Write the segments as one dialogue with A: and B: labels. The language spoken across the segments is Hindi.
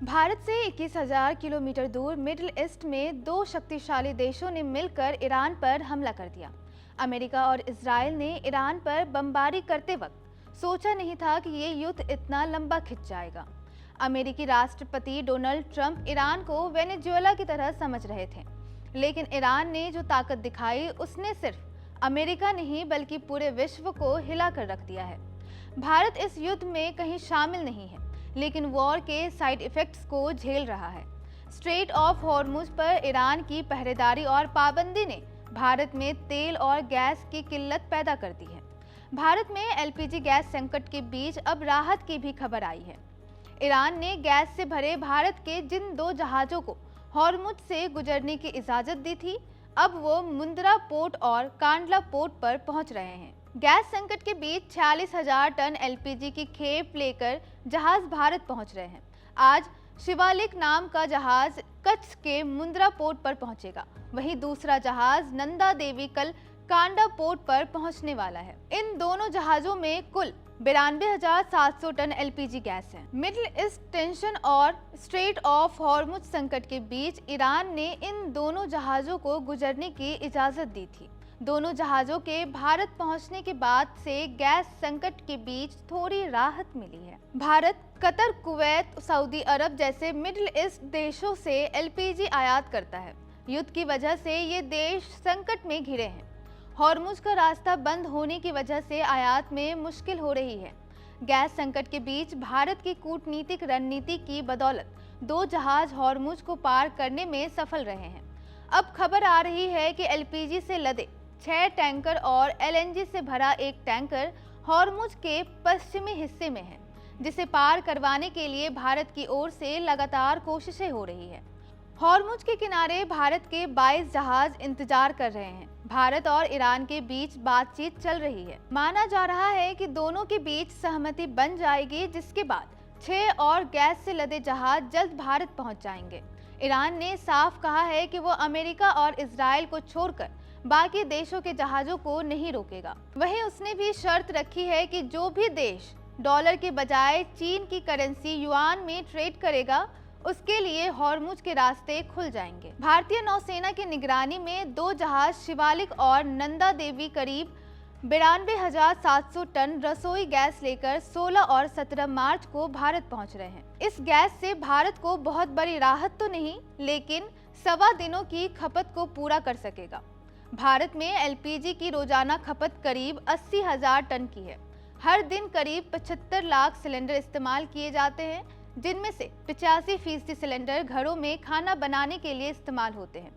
A: भारत से 21,000 किलोमीटर दूर मिडिल ईस्ट में दो शक्तिशाली देशों ने मिलकर ईरान पर हमला कर दिया। अमेरिका और इजराइल ने ईरान पर बमबारी करते वक्त सोचा नहीं था कि ये युद्ध इतना लंबा खिंच जाएगा। अमेरिकी राष्ट्रपति डोनाल्ड ट्रंप ईरान को वेनेजुएला की तरह समझ रहे थे, लेकिन ईरान ने जो ताकत दिखाई उसने सिर्फ अमेरिका नहीं बल्कि पूरे विश्व को हिला कर रख दिया है। भारत इस युद्ध में कहीं शामिल नहीं है, लेकिन वॉर के साइड इफेक्ट्स को झेल रहा है। स्ट्रेट ऑफ हॉर्मुज पर ईरान की पहरेदारी और पाबंदी ने भारत में तेल और गैस की किल्लत पैदा कर दी है। भारत में एलपीजी गैस संकट के बीच अब राहत की भी खबर आई है। ईरान ने गैस से भरे भारत के जिन दो जहाजों को हॉर्मुज से गुजरने की इजाजत दी थी, अब वो मुंद्रा पोर्ट और कांडला पोर्ट पर पहुंच रहे हैं। गैस संकट के बीच 46,000 टन एलपीजी की खेप लेकर जहाज भारत पहुंच रहे हैं। आज शिवालिक नाम का जहाज कच्छ के मुंद्रा पोर्ट पर पहुंचेगा, वहीं दूसरा जहाज नंदा देवी कल कांडा पोर्ट पर पहुंचने वाला है। इन दोनों जहाजों में कुल 92,700 टन एलपीजी गैस है। मिडिल ईस्ट टेंशन और स्ट्रेट ऑफ हॉर्मुज संकट के बीच ईरान ने इन दोनों जहाजों को गुजरने की इजाजत दी थी। दोनों जहाजों के भारत पहुंचने के बाद से गैस संकट के बीच थोड़ी राहत मिली है। भारत कतर, कुवैत, सऊदी अरब जैसे मिडिल ईस्ट देशों से एलपीजी आयात करता है। युद्ध की वजह से ये देश संकट में घिरे हैं। हॉर्मुज का रास्ता बंद होने की वजह से आयात में मुश्किल हो रही है। गैस संकट के बीच भारत की कूटनीतिक रणनीति की बदौलत दो जहाज हॉर्मुज को पार करने में सफल रहे हैं। अब खबर आ रही है कि एलपीजी से लदे 6 टैंकर और एलएनजी से भरा एक टैंकर हॉर्मुज के पश्चिमी हिस्से में है, जिसे पार करवाने के लिए भारत की ओर से लगातार कोशिशें हो रही है। हॉर्मुज के किनारे भारत के 22 जहाज इंतजार कर रहे हैं। भारत और ईरान के बीच बातचीत चल रही है। माना जा रहा है कि दोनों के बीच सहमति बन जाएगी, जिसके बाद 6 और गैस से लदे जहाज जल्द भारत पहुंच जाएंगे। ईरान ने साफ कहा है कि वो अमेरिका और इजराइल को छोड़कर बाकी देशों के जहाजों को नहीं रोकेगा। वहीं उसने भी शर्त रखी है कि जो भी देश डॉलर के बजाय चीन की करेंसी युआन में ट्रेड करेगा, उसके लिए हॉर्मुज के रास्ते खुल जाएंगे। भारतीय नौसेना की निगरानी में दो जहाज शिवालिक और नंदा देवी करीब 92,700 टन रसोई गैस लेकर 16 और 17 मार्च को भारत पहुंच रहे हैं। इस गैस से भारत को बहुत बड़ी राहत तो नहीं, लेकिन सवा दिनों की खपत को पूरा कर सकेगा। भारत में एलपीजी की रोजाना खपत करीब 80,000 टन की है। हर दिन करीब 75 लाख सिलेंडर इस्तेमाल किए जाते हैं, जिनमें से 85% सिलेंडर घरों में खाना बनाने के लिए इस्तेमाल होते हैं।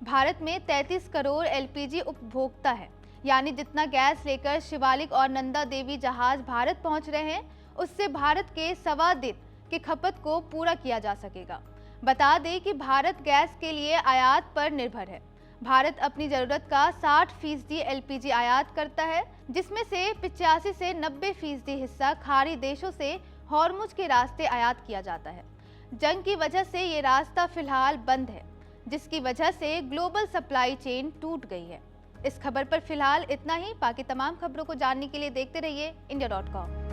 A: भारत में 33 करोड़ एलपीजी उपभोक्ता है, यानी जितना गैस लेकर शिवालिक और नंदा देवी जहाज भारत पहुंच रहे हैं, उससे भारत के सवा दिन की खपत को पूरा किया जा सकेगा। बता दें कि भारत गैस के लिए आयात पर निर्भर है। भारत अपनी जरूरत का 60% एलपीजी आयात करता है, जिसमें से 85 से 90% हिस्सा खाड़ी देशों से हॉर्मुज के रास्ते आयात किया जाता है। जंग की वजह से ये रास्ता फिलहाल बंद है, जिसकी वजह से ग्लोबल सप्लाई चेन टूट गई है। इस खबर पर फिलहाल इतना ही। बाकी तमाम खबरों को जानने के लिए देखते रहिए India.com।